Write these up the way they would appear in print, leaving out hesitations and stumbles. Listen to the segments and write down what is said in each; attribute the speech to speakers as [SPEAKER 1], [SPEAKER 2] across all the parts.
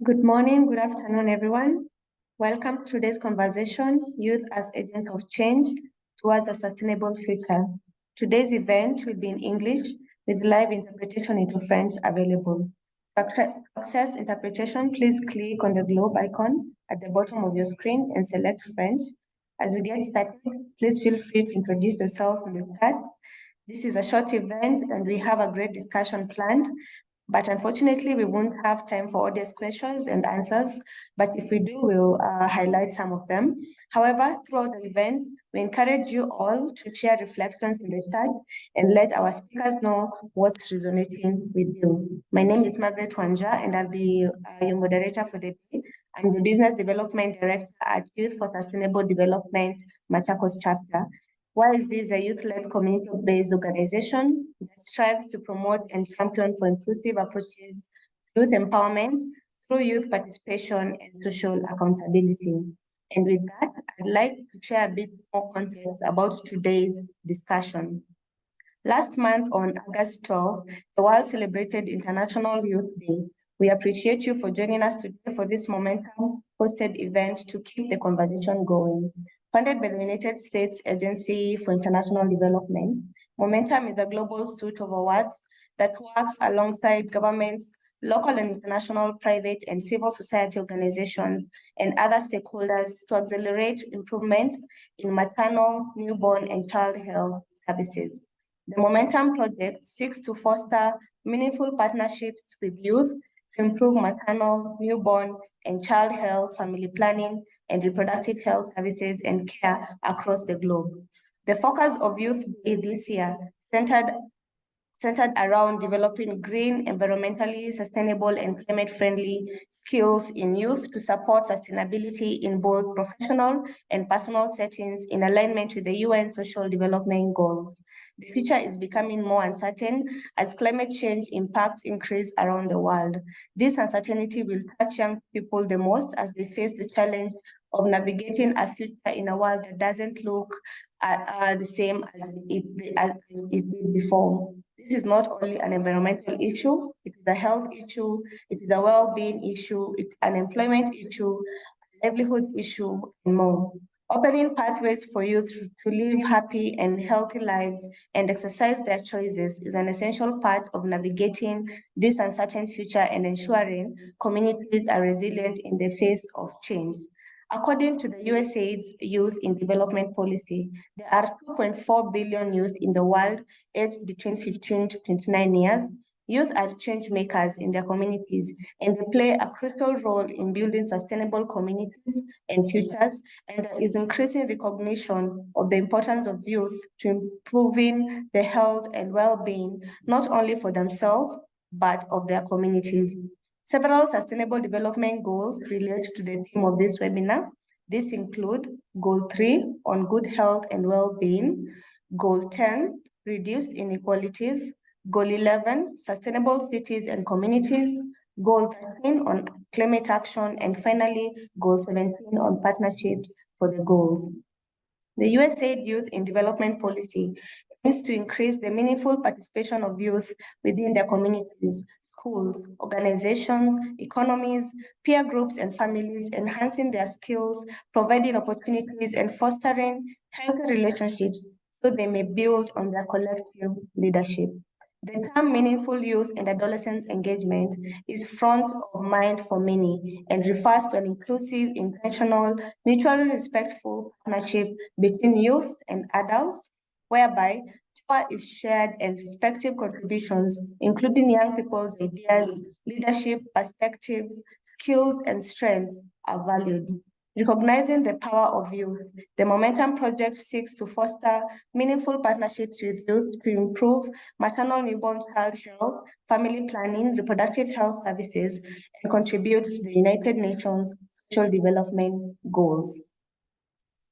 [SPEAKER 1] Good morning, good afternoon, everyone. Welcome to today's conversation, Youth as Agents of Change Towards a Sustainable Future. Today's event will be in English with live interpretation into French available. To access interpretation, please click on the globe icon at the bottom of your screen and select French. As we get started, please feel free to introduce yourself in the chat. This is a short event and we have a great discussion planned. But unfortunately, we won't have time for audience questions and answers. But if we do, we'll highlight some of them. However, throughout the event, we encourage you all to share reflections in the chat and let our speakers know what's resonating with you. My name is Margaret Wanja, and I'll be your moderator for the day. I'm the Business Development Director at Youth for Sustainable Development, Machakos Chapter. WISE is a youth-led community-based organization that strives to promote and champion for inclusive approaches to youth empowerment through youth participation and social accountability. And with that, I'd like to share a bit more context about today's discussion. Last month on August 12, the world celebrated International Youth Day. We appreciate you for joining us today for this Momentum-hosted event to keep the conversation going. Funded by the United States Agency for International Development, Momentum is a global suite of awards that works alongside governments, local and international, private and civil society organizations, and other stakeholders to accelerate improvements in maternal, newborn, and child health services. The Momentum Project seeks to foster meaningful partnerships with youth to improve maternal, newborn, and child health, family planning, and reproductive health services and care across the globe. The focus of Youth Day this year centered around developing green, environmentally sustainable, and climate-friendly skills in youth to support sustainability in both professional and personal settings in alignment with the UN Social Development Goals. The future is becoming more uncertain as climate change impacts increase around the world. This uncertainty will touch young people the most as they face the challenge of navigating a future in a world that doesn't look the same as it did before. This is not only an environmental issue, it is a health issue, it is a well-being issue, it's an employment issue, a livelihood issue, and more. Opening pathways for youth to live happy and healthy lives and exercise their choices is an essential part of navigating this uncertain future and ensuring communities are resilient in the face of change. According to the USAID's Youth in Development Policy, there are 2.4 billion youth in the world aged between 15 to 29 years. Youth are change makers in their communities, and they play a crucial role in building sustainable communities and futures, and there is increasing recognition of the importance of youth to improving the health and well-being, not only for themselves, but of their communities. Several sustainable development goals relate to the theme of this webinar. These include Goal 3 on good health and well-being, Goal 10, reduced inequalities, Goal 11, sustainable cities and communities, Goal 13 on climate action, and finally, Goal 17 on partnerships for the goals. The USAID Youth in Development Policy aims to increase the meaningful participation of youth within their communities, schools, organizations, economies, peer groups, and families, enhancing their skills, providing opportunities, and fostering healthy relationships so they may build on their collective leadership. The term meaningful youth and adolescent engagement is front of mind for many and refers to an inclusive, intentional, mutually respectful partnership between youth and adults, whereby power is shared and respective contributions, including young people's ideas, leadership, perspectives, skills, and strengths, are valued. Recognizing the power of youth, the Momentum Project seeks to foster meaningful partnerships with youth to improve maternal newborn child health, family planning, reproductive health services, and contribute to the United Nations Social Development Goals.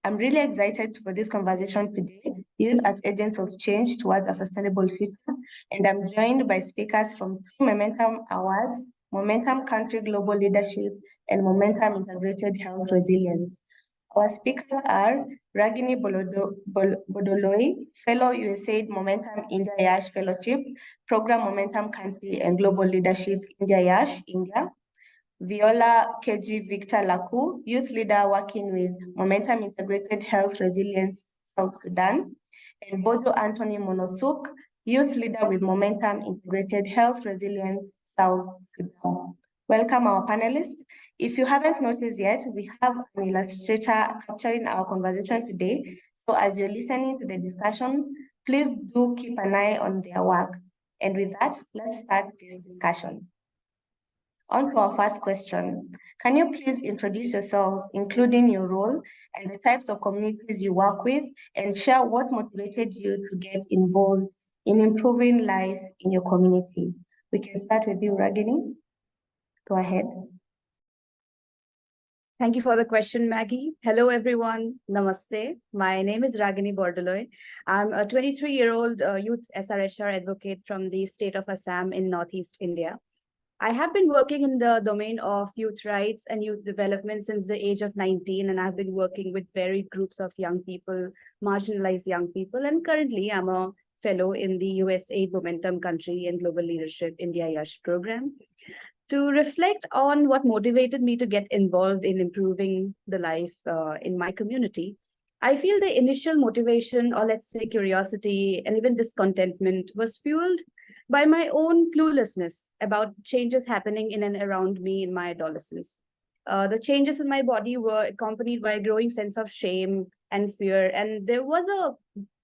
[SPEAKER 1] I'm really excited for this conversation today, Youth as Agents of Change Towards a Sustainable Future, and I'm joined by speakers from two Momentum Awards, Momentum Country Global Leadership, and Momentum Integrated Health Resilience. Our speakers are Ragini Bodoloi, Fellow USAID Momentum India Yash Fellowship, Program Momentum Country and Global Leadership India Yash, India. Viola KG Victor Laku, youth leader working with Momentum Integrated Health Resilience South Sudan, and Bojo Anthony Monosuk, youth leader with Momentum Integrated Health Resilience South Sudan. Welcome our panelists. If you haven't noticed yet, we have an illustrator capturing our conversation today. So as you're listening to the discussion, please do keep an eye on their work. And with that, let's start this discussion. On to our first question. Can you please introduce yourself, including your role and the types of communities you work with, and share what motivated you to get involved in improving life in your community? We can start with you, Ragini. Go ahead.
[SPEAKER 2] Thank you for the question, Maggie. Hello, everyone. Namaste. My name is Ragini Bordoloi. I'm a 23-year-old youth SRHR advocate from the state of Assam in Northeast India. I have been working in the domain of youth rights and youth development since the age of 19, and I've been working with varied groups of young people, marginalized young people, and currently I'm a fellow in the USAID Momentum Country and Global Leadership India Yash program. To reflect on what motivated me to get involved in improving the life in my community, I feel the initial motivation, or let's say curiosity and even discontentment, was fueled by my own cluelessness about changes happening in and around me in my adolescence. The changes in my body were accompanied by a growing sense of shame and fear, and there was a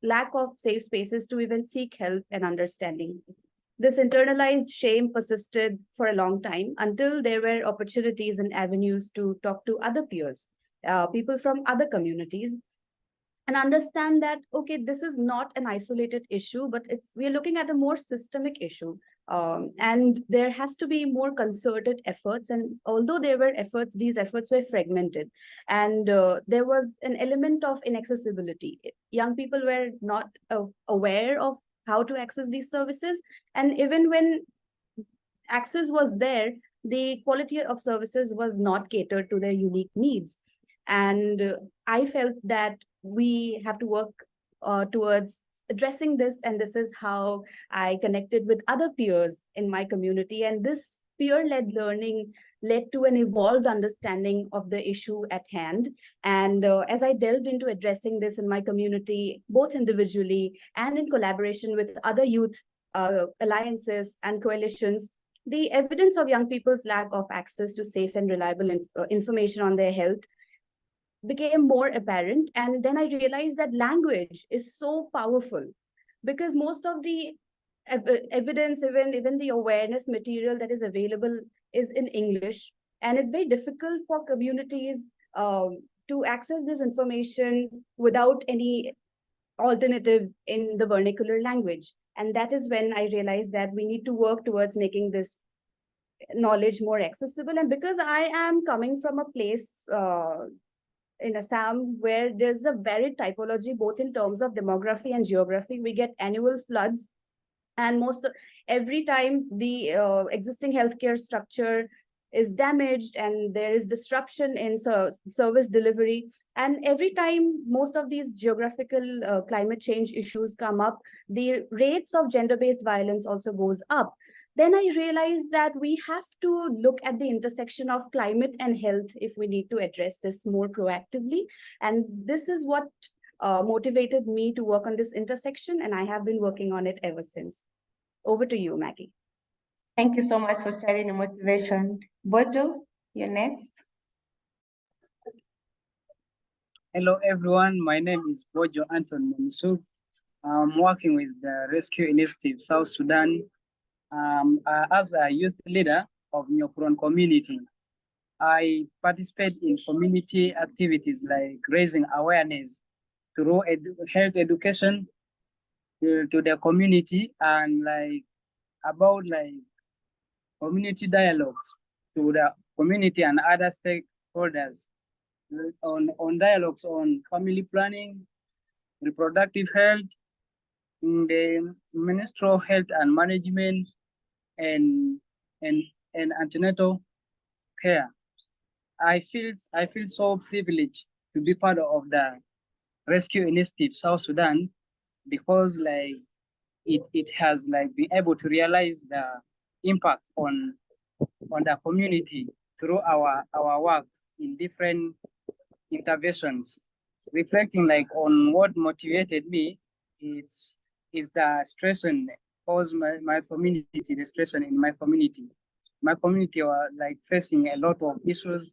[SPEAKER 2] lack of safe spaces to even seek help and understanding. This internalized shame persisted for a long time until there were opportunities and avenues to talk to other peers, people from other communities, and understand that, okay, this is not an isolated issue, but we're looking at a more systemic issue. And there has to be more concerted efforts. And although there were efforts, these efforts were fragmented. And there was an element of inaccessibility. Young people were not aware of how to access these services. And even when access was there, the quality of services was not catered to their unique needs. And I felt that we have to work towards addressing this. And this is how I connected with other peers in my community. And this peer-led learning led to an evolved understanding of the issue at hand. And as I delved into addressing this in my community, both individually and in collaboration with other youth alliances and coalitions, the evidence of young people's lack of access to safe and reliable information on their health became more apparent. And then I realized that language is so powerful, because most of the evidence, even the awareness material that is available is in English. And it's very difficult for communities to access this information without any alternative in the vernacular language. And that is when I realized that we need to work towards making this knowledge more accessible. And because I am coming from a place in Assam where there's a varied typology, both in terms of demography and geography, we get annual floods. And every time the existing healthcare structure is damaged and there is disruption in service delivery. And every time most of these geographical climate change issues come up, the rates of gender-based violence also goes up. Then I realized that we have to look at the intersection of climate and health if we need to address this more proactively. And this is what motivated me to work on this intersection, and I have been working on it ever since. Over to you, Maggie.
[SPEAKER 1] Thank you so much for sharing your motivation. Bojo, you're next.
[SPEAKER 3] Hello, everyone. My name is Bojo Anton Monosuk. I'm working with the Rescue Initiative South Sudan as a youth leader of Nyokuron community. I participate in community activities like raising awareness through health education to the community, and about community dialogues to the community and other stakeholders on dialogues on family planning, reproductive health, the menstrual health and management, and antenatal care. I feel so privileged to be part of the Rescue Initiative South Sudan, because it has been able to realize the impact on the community through our work in different interventions. Reflecting like on what motivated me, is the situation caused my community, the situation in my community. My community were like facing a lot of issues.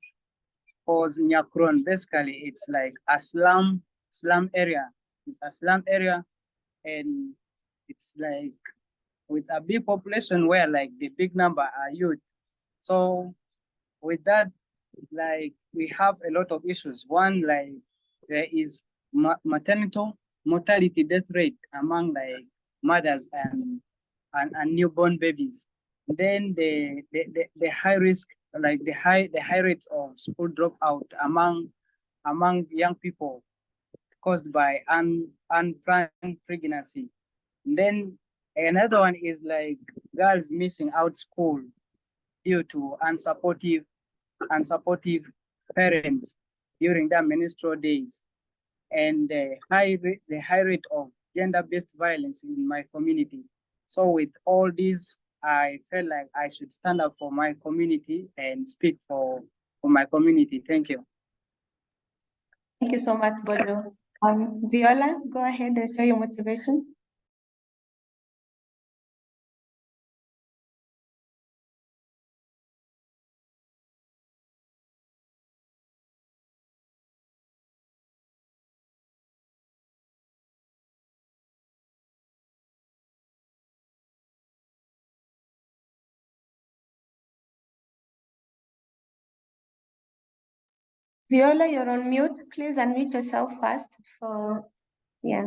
[SPEAKER 3] Cause Nyakron, basically it's like a slum area. It's a slum area, and it's like with a big population where like the big number are youth. So with that, like we have a lot of issues. One, like there is maternity mortality death rate among like mothers and newborn babies. Then the high risk, like the high rates of school dropout among young people caused by unplanned pregnancy. And then another one is like girls missing out school due to unsupportive parents during their menstrual days, and the high rate of gender-based violence in my community. So with all these, I felt like I should stand up for my community and speak for my community. Thank you.
[SPEAKER 1] Thank you so much, Bojo. Viola, go ahead and share your motivation. Viola, you're on mute. Please unmute yourself first for, yeah.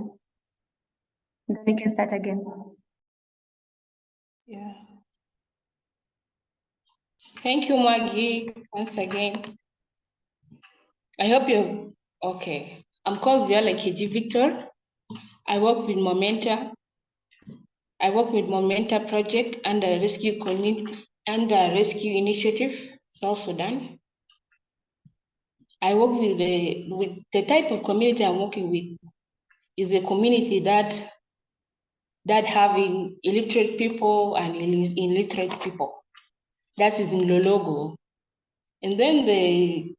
[SPEAKER 1] Then we can start again.
[SPEAKER 4] Yeah. Thank you, Maggie, once again. I hope you're okay. I'm called Viola KG Victor. I work with Momenta. I work with Momenta Project and the Rescue Community and the Rescue Initiative, South Sudan. I work with the type of community I'm working with is a community that having illiterate people and illiterate people. That is in Lologo. And then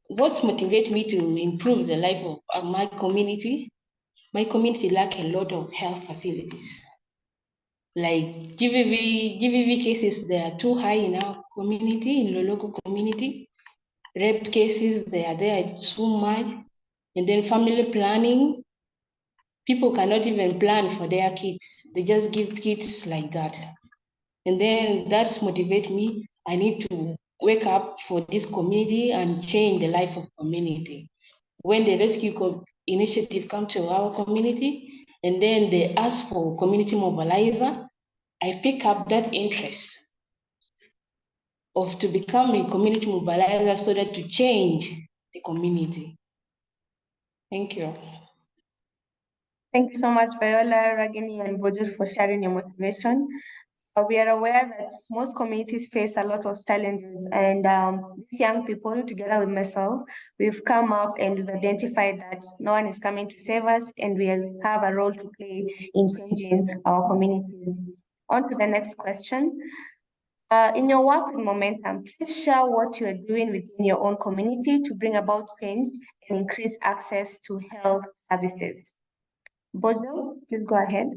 [SPEAKER 4] what motivates me to improve the life of my community lack a lot of health facilities. Like GVV cases, they are too high in our community, in Lologo community. Rape cases, they are there too much. And then family planning, people cannot even plan for their kids. They just give kids like that. And then that's motivate me. I need to wake up for this community and change the life of community. When the rescue initiative come to our community, and then they ask for community mobilizer, I pick up that interest of to become a community mobilizer so that to change the community. Thank you.
[SPEAKER 1] Thank you so much, Viola, Ragini, and Bojo, for sharing your motivation. We are aware that most communities face a lot of challenges, and these young people, together with myself, we've come up and we've identified that no one is coming to save us, and we have a role to play in changing our communities. On to the next question. In your work with Momentum, please share what you are doing within your own community to bring about change and increase access to health services. Bojo, please go ahead.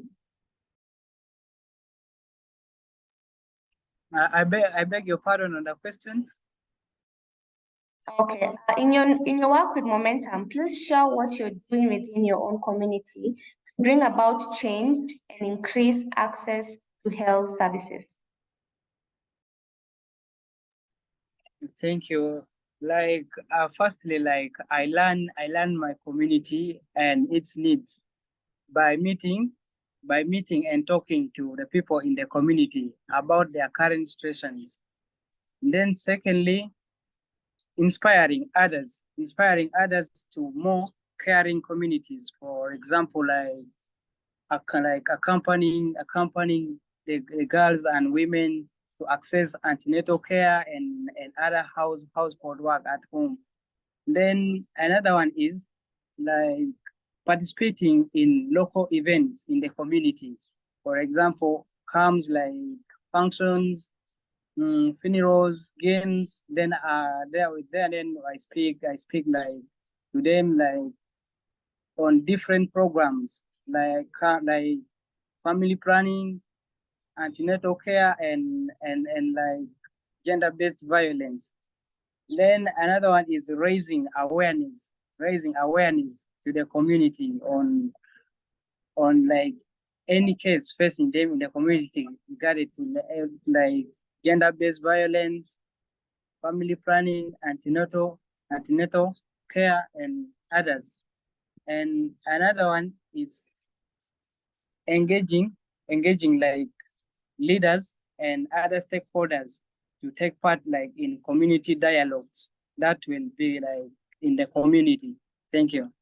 [SPEAKER 3] I beg your pardon on the question.
[SPEAKER 1] Okay. In your work with Momentum, please share what you're doing within your own community to bring about change and increase access to health services.
[SPEAKER 3] Thank you. Like firstly, like I learn my community and its needs by meeting and talking to the people in the community about their current situations. And then secondly, inspiring others to more caring communities. For example, like accompanying the girls and women to access antenatal care and other household work at home. Then another one is like participating in local events in the community. For example, comes like functions, funerals, games. Then then I speak like to them like on different programs like family planning, antenatal care, and like gender-based violence. Then another one is raising awareness to the community on like any case facing them in the community regarding to like gender-based violence, family planning, antenatal care, and others. And another one is engaging like leaders and other stakeholders to take part like in community dialogues that will be like in the community. Thank you.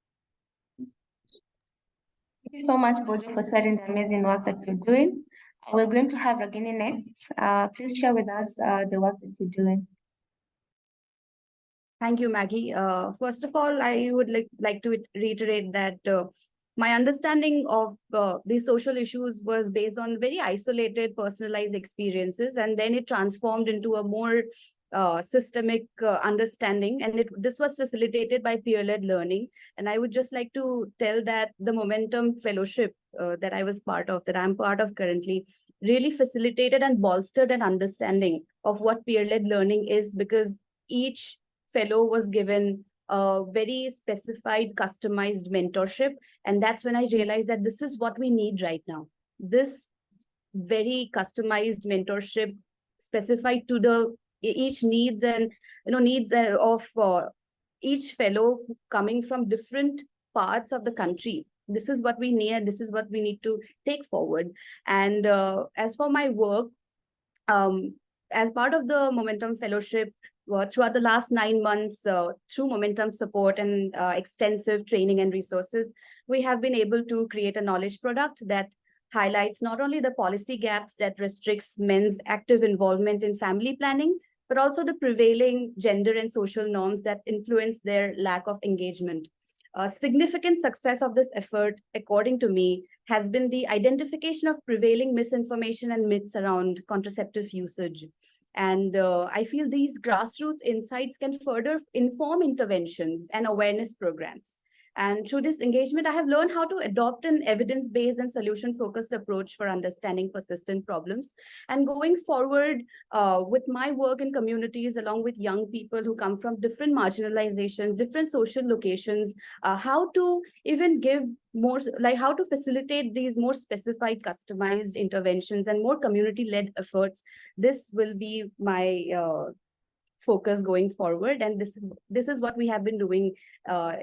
[SPEAKER 1] Thank you so much, Bojo, for sharing the amazing work that you're doing. We're going to have Ragini next. Please share with us the work that you're doing.
[SPEAKER 2] Thank you, Maggie. First of all, I would like to reiterate that my understanding of these social issues was based on very isolated, personalized experiences, and then it transformed into a more systemic understanding, and this was facilitated by peer-led learning. And I would just like to tell that the Momentum Fellowship that I'm part of currently, really facilitated and bolstered an understanding of what peer-led learning is, because each fellow was given a very specified, customized mentorship. And that's when I realized that this is what we need right now. This very customized mentorship specified to the each needs and needs of each fellow coming from different parts of the country. This is what we need, and this is what we need to take forward. And as for my work, as part of the Momentum Fellowship, throughout the last 9 months, through Momentum support and extensive training and resources, we have been able to create a knowledge product that highlights not only the policy gaps that restricts men's active involvement in family planning, but also the prevailing gender and social norms that influence their lack of engagement. A significant success of this effort, according to me, has been the identification of prevailing misinformation and myths around contraceptive usage. And I feel these grassroots insights can further inform interventions and awareness programs. And through this engagement, I have learned how to adopt an evidence-based and solution-focused approach for understanding persistent problems. And going forward with my work in communities, along with young people who come from different marginalizations, different social locations, how to even give more, like how to facilitate these more specified, customized interventions and more community-led efforts. This will be my focus going forward, and this is what we have been doing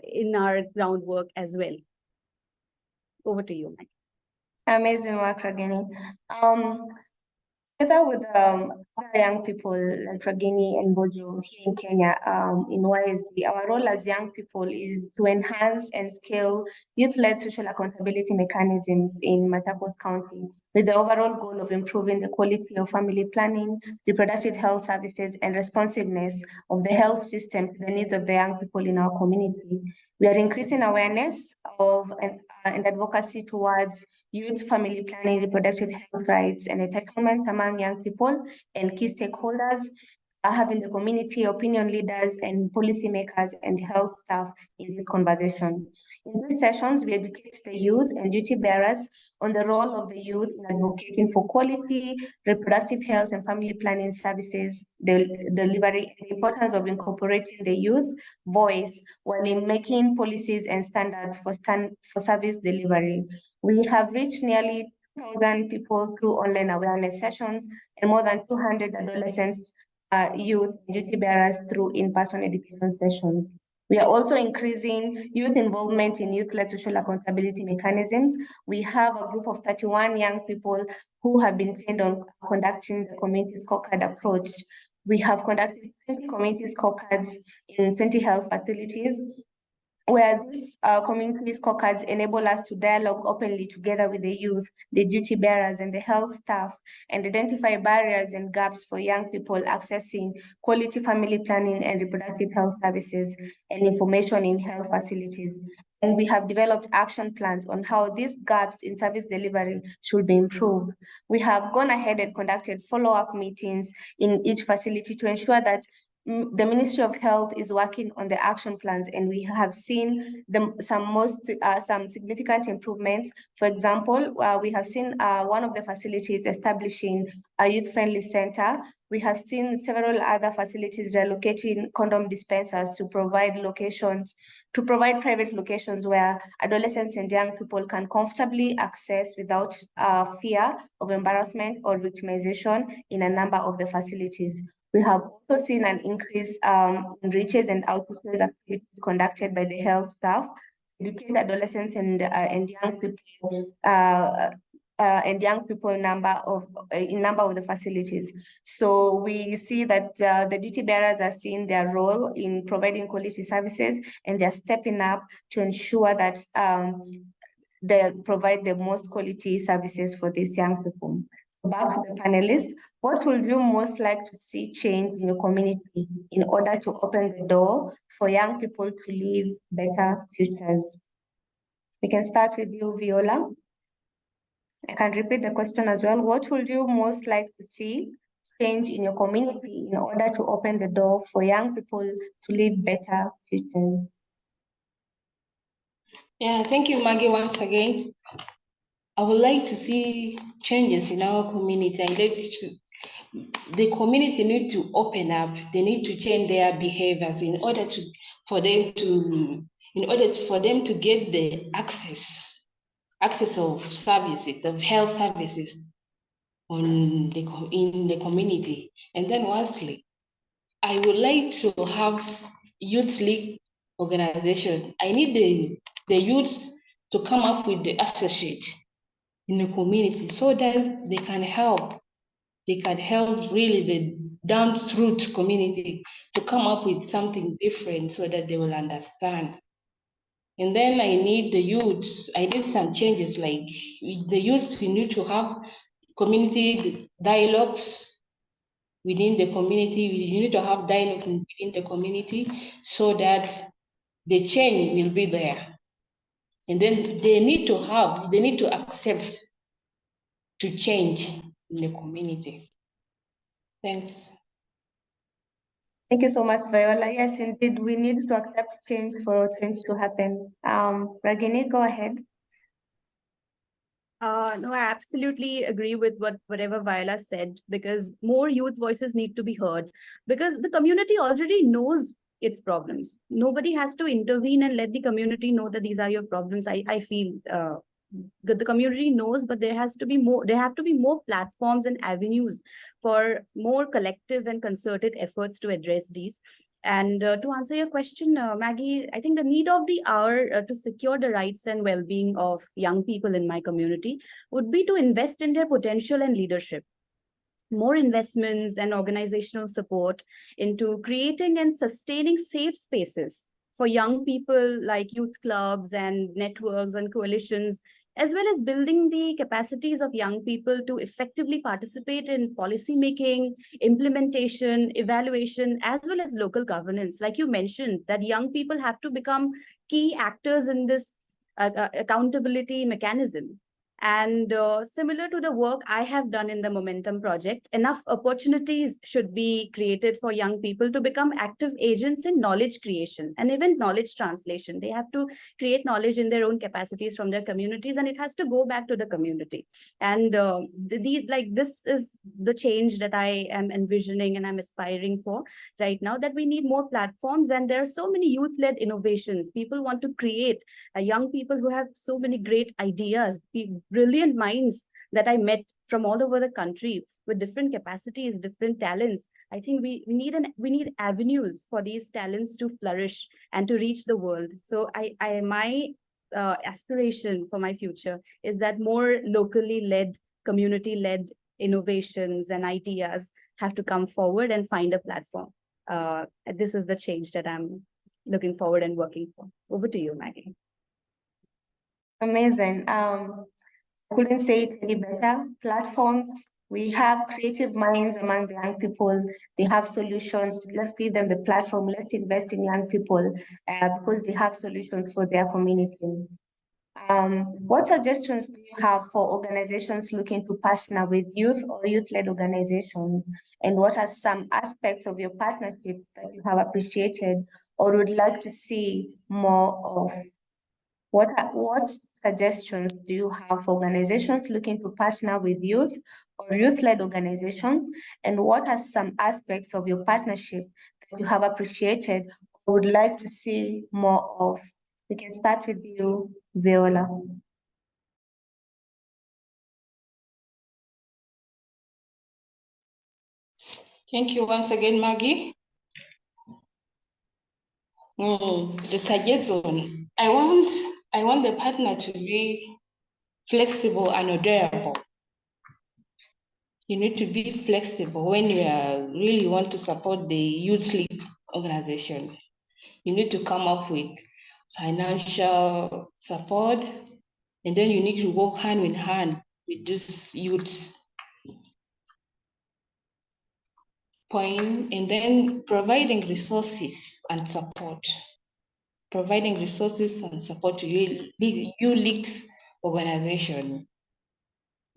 [SPEAKER 2] in our groundwork as well. Over to you, Mike.
[SPEAKER 1] Amazing work, Ragini. Together with other young people like Ragini and Bojo here in Kenya, in YSD, our role as young people is to enhance and scale youth-led social accountability mechanisms in Machakos County, with the overall goal of improving the quality of family planning, reproductive health services, and responsiveness of the health system to the needs of the young people in our community. We are increasing awareness of and advocacy towards youth family planning, reproductive health rights, and entitlements among young people and key stakeholders, having the community, opinion leaders, and policymakers and health staff in this conversation. In these sessions, we educate the youth and duty bearers on the role of the youth in advocating for quality, reproductive health, and family planning services, delivery, and the importance of incorporating the youth voice while in making policies and standards for service delivery. We have reached nearly 2,000 people through online awareness sessions and more than 200 adolescents, youth, duty bearers through in-person education sessions. We are also increasing youth involvement in youth-led social accountability mechanisms. We have a group of 31 young people who have been trained on conducting the community scorecard approach. We have conducted 20 community scorecards in 20 health facilities. where these community scorecards enable us to dialogue openly together with the youth, the duty bearers, and the health staff, and identify barriers and gaps for young people accessing quality family planning and reproductive health services and information in health facilities. And we have developed action plans on how these gaps in service delivery should be improved. We have gone ahead and conducted follow-up meetings in each facility to ensure that the Ministry of Health is working on the action plans, and we have seen some significant improvements. For example, we have seen one of the facilities establishing a youth-friendly center. We have seen several other facilities relocating condom dispensers to provide private locations where adolescents and young people can comfortably access without fear of embarrassment or victimization in a number of the facilities. We have also seen an increase in reaches and outreaches activities conducted by the health staff to educate adolescents and young people in number of the facilities. So we see that the duty bearers are seeing their role in providing quality services, and they're stepping up to ensure that they provide the most quality services for these young people. Back to the panelists, what would you most like to see change in your community in order to open the door for young people to live better futures? We can start with you, Viola. I can repeat the question as well. What would you most like to see change in your community in order to open the door for young people to live better futures?
[SPEAKER 4] Yeah, thank you, Maggie, once again. I would like to see changes in our community. The community need to open up. They need to change their behaviors in order for them to get the access of services, of health services in the community. And then lastly, I would like to have youth league organization. I need the youths to come up with the associate in the community so that they can help really the down-root community to come up with something different so that they will understand. And then I need the youths, I did some changes, like the youths, we need to have community dialogues within the community. We need to have dialogues within the community so that the change will be there. And then they need to accept to change in the community. Thanks.
[SPEAKER 1] Thank you so much, Viola. Yes, indeed, we need to accept change for change to happen. Ragini, go ahead.
[SPEAKER 2] No, I absolutely agree with whatever Viola said, because more youth voices need to be heard, because the community already knows its problems. Nobody has to intervene and let the community know that these are your problems. I feel the community knows, but there have to be more platforms and avenues for more collective and concerted efforts to address these. And to answer your question, Maggie, I think the need of the hour to secure the rights and well-being of young people in my community would be to invest in their potential and leadership. More investments and organizational support into creating and sustaining safe spaces for young people, like youth clubs and networks and coalitions, as well as building the capacities of young people to effectively participate in policy making, implementation, evaluation, as well as local governance. Like you mentioned, that young people have to become key actors in this accountability mechanism. And similar to the work I have done in the Momentum Project, enough opportunities should be created for young people to become active agents in knowledge creation and even knowledge translation. They have to create knowledge in their own capacities from their communities, and it has to go back to the community. And this is the change that I am envisioning and I'm aspiring for right now, that we need more platforms. And there are so many youth-led innovations. People want to create, young people who have so many great ideas, brilliant minds that I met from all over the country with different capacities, different talents. I think we need avenues for these talents to flourish and to reach the world. So my aspiration for my future is that more locally led, community led innovations and ideas have to come forward and find a platform. This is the change that I'm looking forward and working for. Over to you, Maggie.
[SPEAKER 1] Amazing. Couldn't say it any better. Platforms, we have creative minds among the young people. They have solutions. Let's give them the platform. Let's invest in young people because they have solutions for their communities. What suggestions do you have for organizations looking to partner with youth or youth-led organizations? And what are some aspects of your partnerships that you have appreciated or would like to see more of? What suggestions do you have for organizations looking to partner with youth or youth-led organizations? And what are some aspects of your partnership that you have appreciated or would like to see more of? We can start with you, Viola.
[SPEAKER 4] Thank you once again, Maggie. The suggestion, I want the partner to be flexible and adaptable. You need to be flexible when you really want to support the youth league organization. You need to come up with financial support, and then you need to work hand in hand with these youths. And then providing resources and support. Providing resources and support to you leagues organization.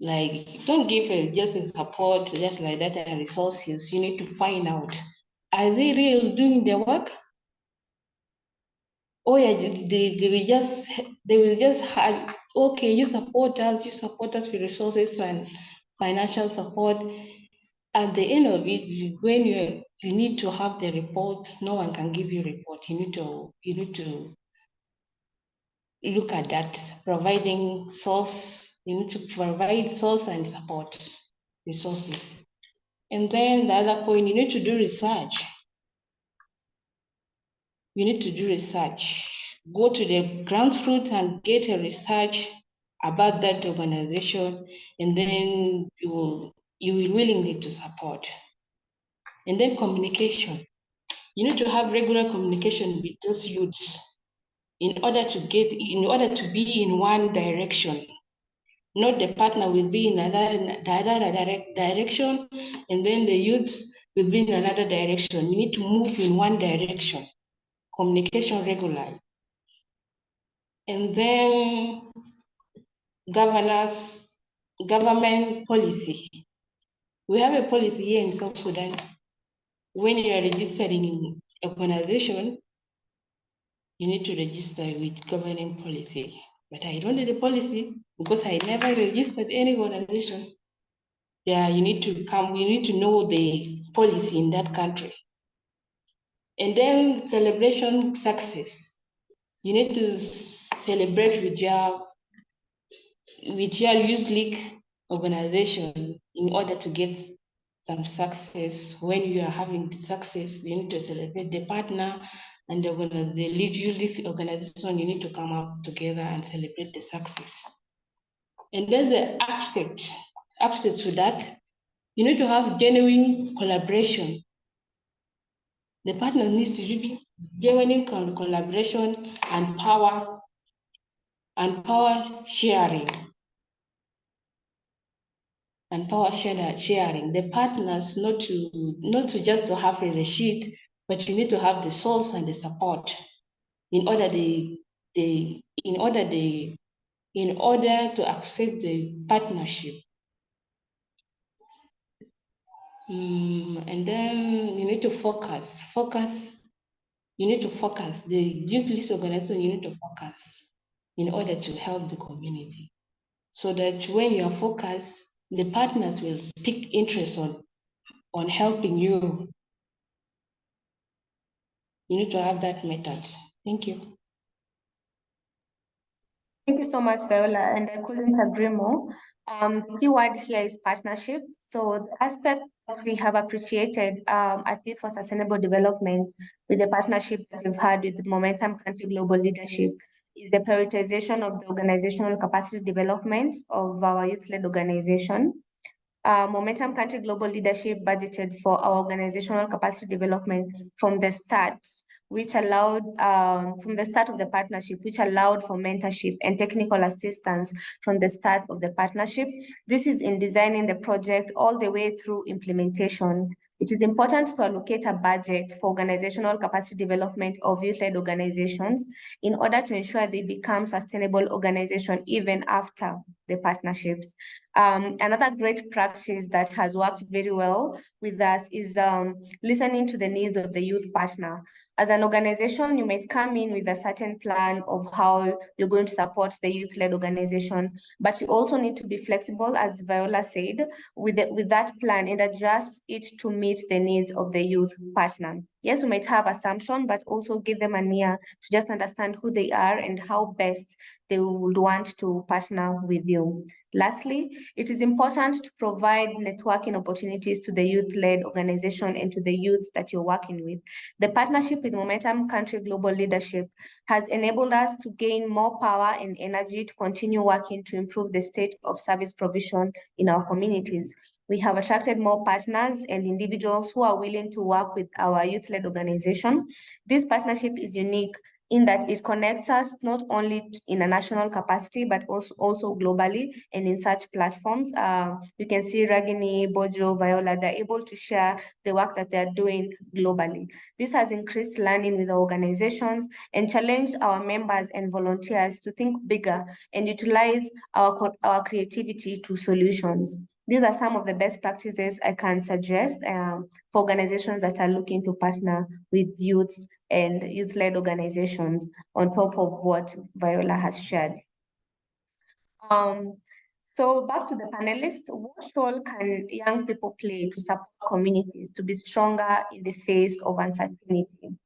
[SPEAKER 4] Like, don't give just a support just like that and resources. You need to find out, are they really doing their work? Or they will just have, okay, you support us with resources and financial support. At the end of it, when you need to have the report, no one can give you a report. You need to look at that, providing source. You need to provide source and support resources. And then the other point, you need to do research. You need to do research. Go to the grassroots and get a research about that organization, and then you will willingly to support. And then communication. You need to have regular communication with those youths in order to be in one direction. Not the partner will be in another direction, and then the youths will be in another direction. You need to move in one direction. Communication regularly. And then government policy. We have a policy here in South Sudan. When you are registering in organization, you need to register with governing policy. But I don't know the policy because I never registered any organization. Yeah, you need to know the policy in that country. And then celebration success. You need to celebrate with your youth league organization in order to get some success. When you are having the success, you need to celebrate the partner and the youth league organization. You need to come up together and celebrate the success. And then the aspect to that, you need to have genuine collaboration. The partner needs to be genuine collaboration and power sharing. And power sharing. The partners not to just to have a sheet, but you need to have the source and the support in order to accept the partnership. And then you need to focus. You need to focus. The youth league organization, you need to focus in order to help the community. So that when you are focused, the partners will pick interest on helping you. You need to have that method. Thank you.
[SPEAKER 1] Thank you so much, Viola, and I couldn't agree more. The key word here is partnership. So the aspect that we have appreciated at Youth for Sustainable Development with the partnership that we've had with Momentum Country Global Leadership is the prioritization of the organizational capacity development of our youth-led organization. Momentum Country Global Leadership budgeted for our organizational capacity development from the start which allowed, from the start of the partnership, which allowed for mentorship and technical assistance from the start of the partnership. This is in designing the project all the way through implementation. It is important to allocate a budget for organizational capacity development of youth-led organizations in order to ensure they become sustainable organizations even after the partnerships. Another great practice that has worked very well with us is listening to the needs of the youth partner. As an organization, you might come in with a certain plan of how you're going to support the youth-led organization, but you also need to be flexible, as Viola said, with that plan and adjust it to meet the needs of the youth partner. Yes, we might have assumption, but also give them an ear to just understand who they are and how best they would want to partner with you. Lastly, it is important to provide networking opportunities to the youth-led organization and to the youths that you're working with. The partnership with Momentum Country Global Leadership has enabled us to gain more power and energy to continue working to improve the state of service provision in our communities. We have attracted more partners and individuals who are willing to work with our youth-led organization. This partnership is unique in that it connects us not only in a national capacity, but also globally and in such platforms. You can see Ragini, Bojo, Viola, they're able to share the work that they're doing globally. This has increased learning with our organizations and challenged our members and volunteers to think bigger and utilize our creativity to solutions. These are some of the best practices I can suggest for organizations that are looking to partner with youths and youth-led organizations on top of what Viola has shared. So back to the panelists, what role can young people play to support communities to be stronger in the face of uncertainty?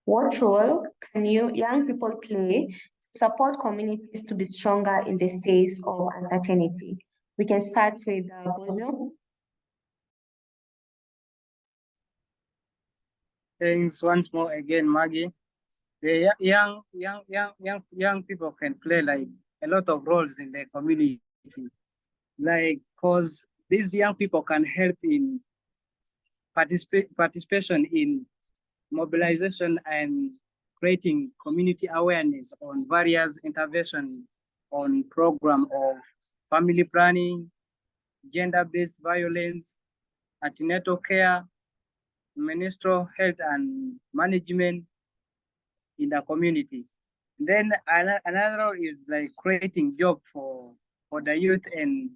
[SPEAKER 1] What role can young people play to support communities to be stronger in the face of uncertainty? We can start with Bojo.
[SPEAKER 3] Thanks once more again, Maggie. The young people can play like a lot of roles in the community, like because these young people can help in participation in mobilization and creating community awareness on various interventions on program of family planning, gender-based violence, antenatal care, menstrual health and management in the community. Then another is like creating job for the youth and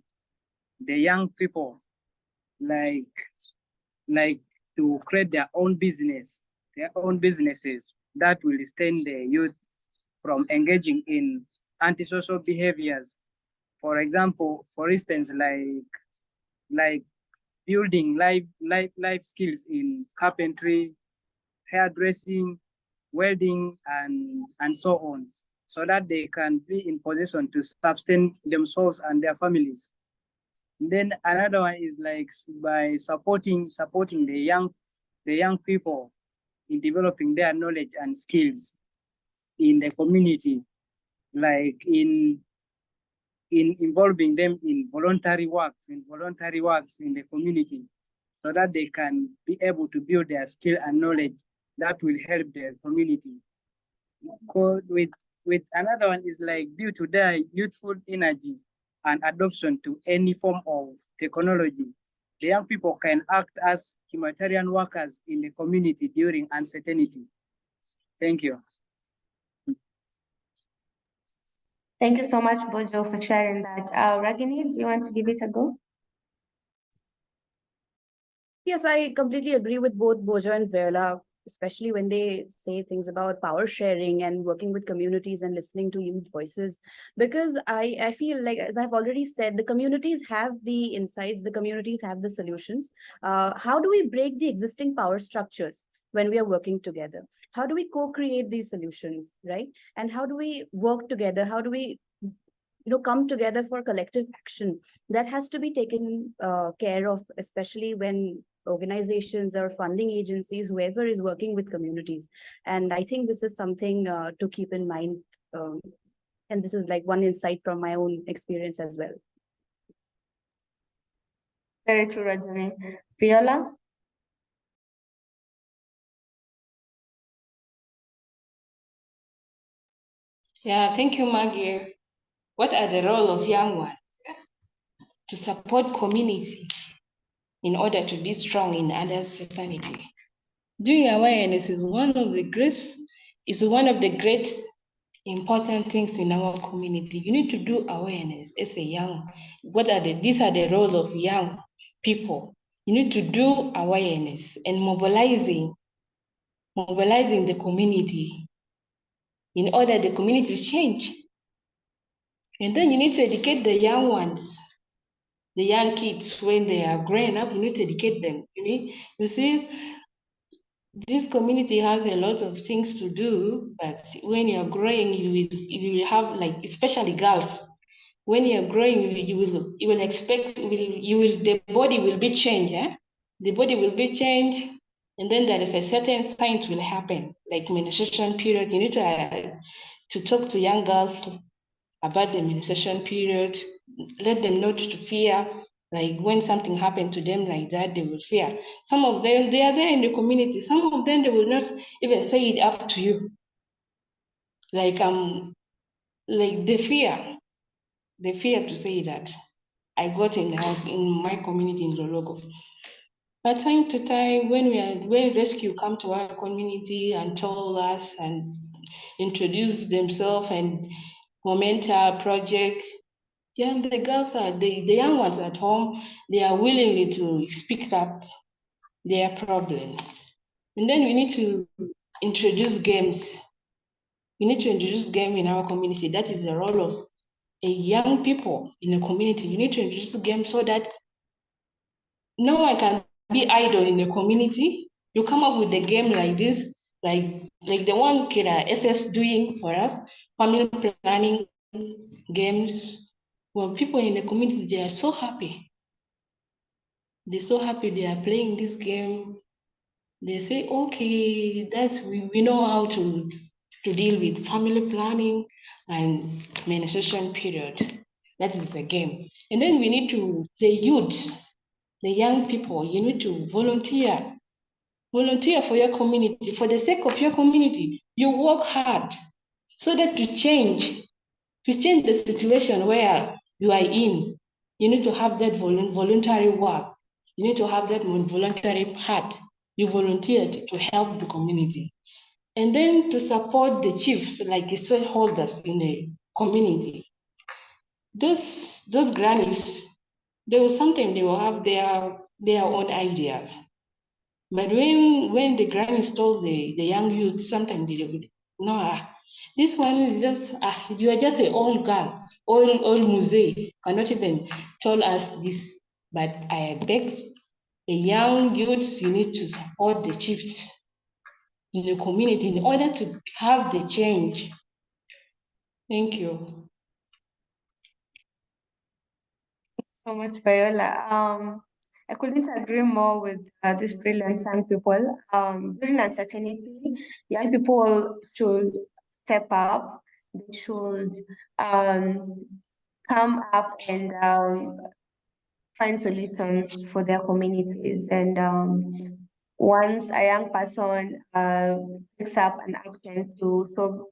[SPEAKER 3] the young people, like to create their own businesses that will sustain the youth from engaging in antisocial behaviors. For example, for instance, like building life skills in carpentry, hairdressing, welding, and so on, so that they can be in position to sustain themselves and their families. And then another one is like by supporting the young people in developing their knowledge and skills in the community, like in involving them in voluntary works in the community, so that they can be able to build their skill and knowledge that will help their community. With another one is like due to their youthful energy and adoption to any form of technology, the young people can act as humanitarian workers in the community during uncertainty. Thank you.
[SPEAKER 1] Thank you so much, Bojo, for sharing that. Ragini, do you want to give it a go?
[SPEAKER 2] Yes, I completely agree with both Bojo and Viola, especially when they say things about power sharing and working with communities and listening to youth voices. Because I feel like, as I've already said, the communities have the insights, the communities have the solutions. How do we break the existing power structures when we are working together? How do we co-create these solutions, right? And how do we work together? How do we come together for collective action? That has to be taken care of, especially when organizations or funding agencies, whoever is working with communities. And I think this is something to keep in mind. And this is like one insight from my own experience as well.
[SPEAKER 1] Very true, Ragini. Viola?
[SPEAKER 4] Yeah, thank you, Maggie. What are the role of young ones? To support community in order to be strong in others' fraternity. Doing awareness is one of the great important things in our community. You need to do awareness as a young. These are the role of young people. You need to do awareness and mobilizing the community in order the community to change. And then you need to educate the young ones, the young kids when they are growing up. You need to educate them. You see, this community has a lot of things to do, but when you're growing, you will have, like, especially girls. When you're growing, you will expect, the body will be changed. The body will be changed, and then there is a certain signs will happen, like menstruation period. You need to talk to young girls about the menstruation period. Let them know to fear. Like when something happened to them like that, they will fear. Some of them, they are there in the community. Some of them, they will not even say it up to you. Like they fear to say that. I got in my community in Lologo. But time to time, when rescue come to our community and told us and introduce themselves and foment our project, yeah, the girls the young ones at home, they are willingly to speak up their problems. And then we need to introduce games. We need to introduce game in our community. That is the role of a young people in the community. You need to introduce games so that no one can be idle in the community. You come up with a game like this, like the one Kira SS doing for us, family planning games. Well, people in the community, they are so happy. They're so happy they are playing this game. They say, okay, we know how to deal with family planning and menstruation period. That is the game. And then we need the youths, the young people, you need to volunteer. Volunteer for your community, for the sake of your community. You work hard so that to change the situation where you are in, you need to have that voluntary work. You need to have that voluntary part. You volunteered to help the community. And then to support the chiefs, like the stakeholders in the community. Those grannies, they will have their own ideas. But when the grannies told the young youth, sometimes they would, no, this one is just, you are just an old girl, old muse, cannot even tell us this. But I beg the young youths, you need to support the chiefs in the community in order to have the change. Thank you.
[SPEAKER 1] So much, Viola. I couldn't agree more with these brilliant young people. During uncertainty, young people should step up. They should come up and find solutions for their communities. And once a young person takes up an action to help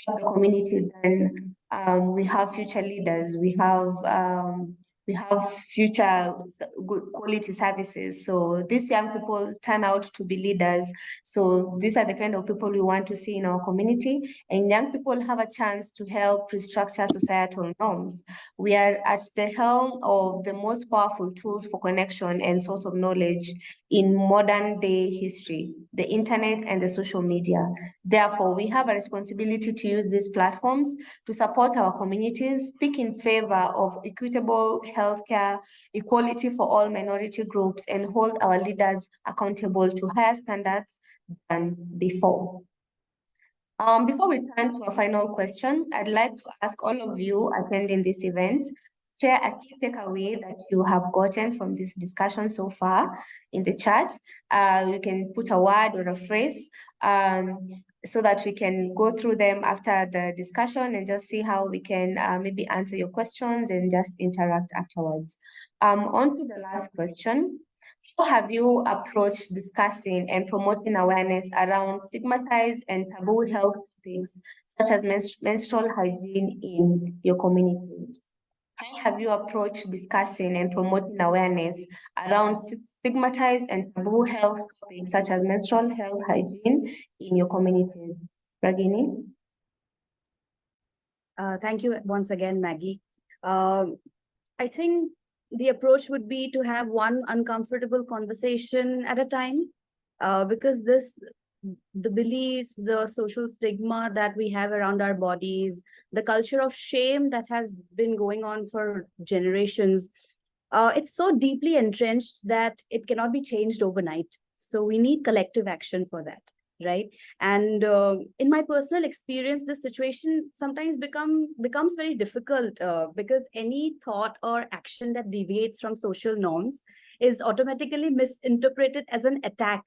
[SPEAKER 1] the community, then we have future leaders. We have future good quality services. So these young people turn out to be leaders. So these are the kind of people we want to see in our community. And young people have a chance to help restructure societal norms. We are at the helm of the most powerful tools for connection and source of knowledge in modern day history, the internet and the social media. Therefore, we have a responsibility to use these platforms to support our communities, speak in favor of equitable healthcare, equality for all minority groups, and hold our leaders accountable to higher standards than before. Before we turn to our final question, I'd like to ask all of you attending this event, share a key takeaway that you have gotten from this discussion so far in the chat. You can put a word or a phrase so that we can go through them after the discussion and just see how we can maybe answer your questions and just interact afterwards. On to the last question. how have you approached discussing and promoting awareness around stigmatized and taboo health topics such as menstrual hygiene in your communities? How have you approached discussing and promoting awareness around stigmatized and taboo health topics such as menstrual health hygiene in your communities? Ragini?
[SPEAKER 2] Thank you once again, Maggie. I think the approach would be to have one uncomfortable conversation at a time, because the beliefs, the social stigma that we have around our bodies, the culture of shame that has been going on for generations, it's so deeply entrenched that it cannot be changed overnight. So we need collective action for that, right? And in my personal experience, the situation sometimes becomes very difficult, because any thought or action that deviates from social norms is automatically misinterpreted as an attack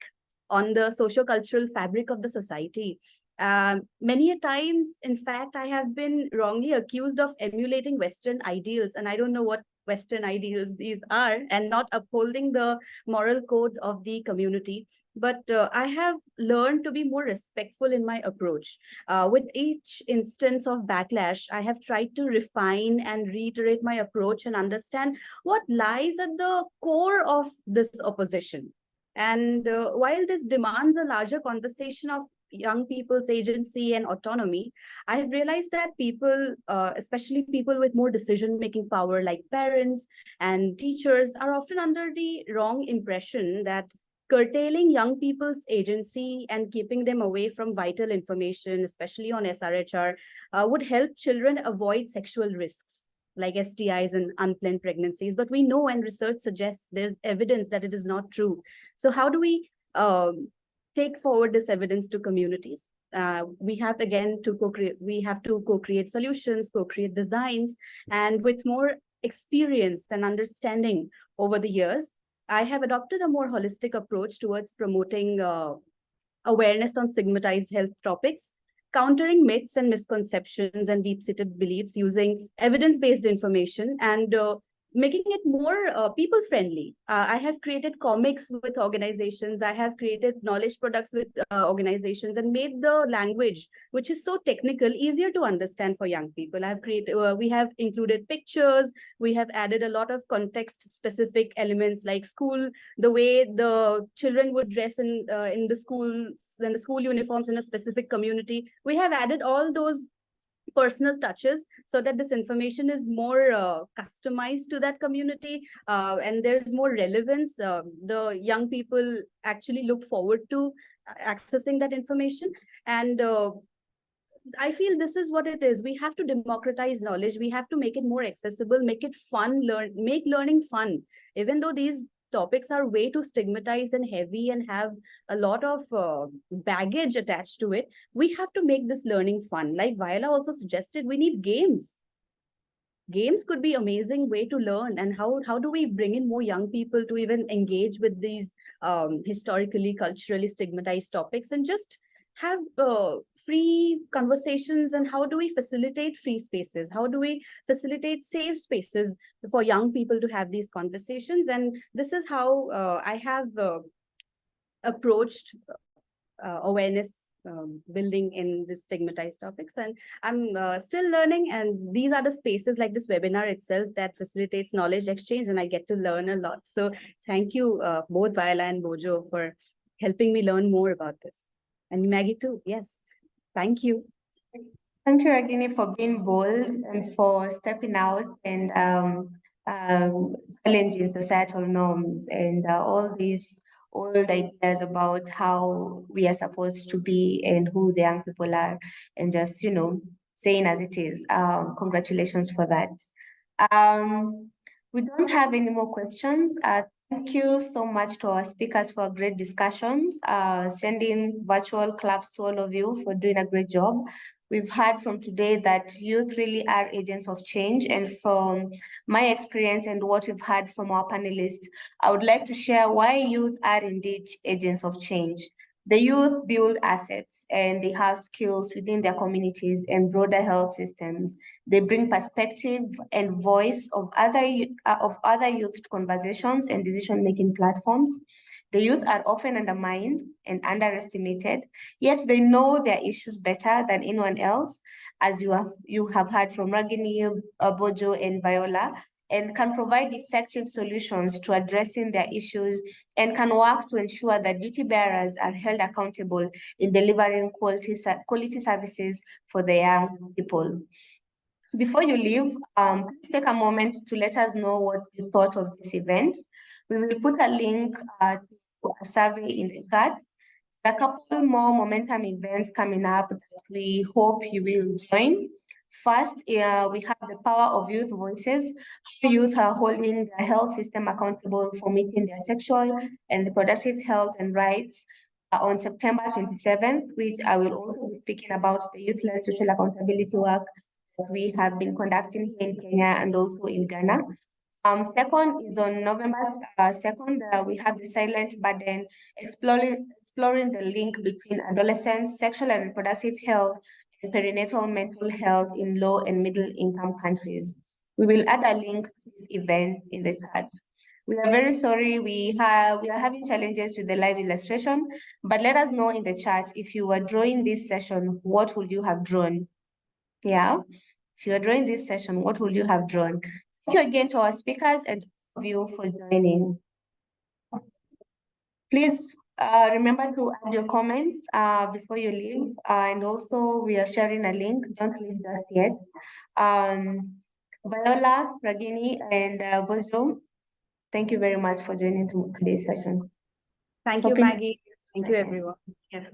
[SPEAKER 2] on the socio-cultural fabric of the society. Many a times, in fact, I have been wrongly accused of emulating Western ideals, and I don't know what Western ideals these are, and not upholding the moral code of the community. But I have learned to be more respectful in my approach. With each instance of backlash, I have tried to refine and reiterate my approach and understand what lies at the core of this opposition. And while this demands a larger conversation of young people's agency and autonomy, I have realized that people, especially people with more decision-making power like parents and teachers, are often under the wrong impression that curtailing young people's agency and keeping them away from vital information, especially on SRHR, would help children avoid sexual risks like STIs and unplanned pregnancies. But we know, and research suggests there's evidence that it is not true. So how do we take forward this evidence to communities? We have again to co-create solutions, co-create designs, and with more experience and understanding over the years, I have adopted a more holistic approach towards promoting awareness on stigmatized health topics, countering myths and misconceptions and deep-seated beliefs using evidence-based information, and making it more people-friendly. I have created comics with organizations. I have created knowledge products with organizations and made the language, which is so technical, easier to understand for young people. We have included pictures. We have added a lot of context-specific elements like school, the way the children would dress in the school uniforms in a specific community. We have added all those personal touches so that this information is more customized to that community, and there's more relevance. The young people actually look forward to accessing that information. And I feel this is what it is. We have to democratize knowledge. We have to make it more accessible, make it fun, make learning fun. Even though these topics are way too stigmatized and heavy and have a lot of baggage attached to it, we have to make this learning fun. Like Viola also suggested, we need games. Games could be amazing way to learn. And how do we bring in more young people to even engage with these historically, culturally stigmatized topics and just have free conversations? And how do we facilitate free spaces? How do we facilitate safe spaces for young people to have these conversations? And this is how I have approached awareness building in this stigmatized topics. And I'm still learning, and these are the spaces like this webinar itself that facilitates knowledge exchange, and I get to learn a lot. So thank you both Viola and Bojo for helping me learn more about this. And Maggie too, yes. Thank you.
[SPEAKER 1] Thank you, Ragini, for being bold and for stepping out and challenging societal norms and all these old ideas about how we are supposed to be and who the young people are, and just, saying as it is. Congratulations for that. We don't have any more questions. Thank you so much to our speakers for great discussions. Sending virtual claps to all of you for doing a great job. We've heard from today that youth really are agents of change, and from my experience and what we've heard from our panelists, I would like to share why youth are indeed agents of change. The youth build assets and they have skills within their communities and broader health systems. They bring perspective and voice of other youth conversations and decision-making platforms. The youth are often undermined and underestimated, yet they know their issues better than anyone else, as you have heard from Ragini, Bojo, and Viola, and can provide effective solutions to addressing their issues and can work to ensure that duty bearers are held accountable in delivering quality services for the young people. Before you leave, please take a moment to let us know what you thought of this event. We will put a link to a survey in the chat. There are a couple more momentum events coming up that we hope you will join. First, we have the Power of Youth Voices. Youth are holding the health system accountable for meeting their sexual and reproductive health and rights on September 27th, which I will also be speaking about the youth-led social accountability work that we have been conducting here in Kenya and also in Ghana. Second is on November 2nd, we have the Silent Burden, exploring the link between adolescents, sexual and reproductive health, and perinatal mental health in low and middle income countries. We will add a link to this event in the chat. We are very sorry, we are having challenges with the live illustration, but let us know in the chat if you were drawing this session, what would you have drawn? Yeah, if you are drawing this session, what would you have drawn? Thank you again to our speakers and all of you for joining. Please remember to add your comments before you leave. And also we are sharing a link, don't leave just yet. Viola, Ragini, and Bojo, thank you very much for joining today's session.
[SPEAKER 2] Thank you,
[SPEAKER 1] Hoping-
[SPEAKER 2] Maggie. Thank you, everyone. Yeah.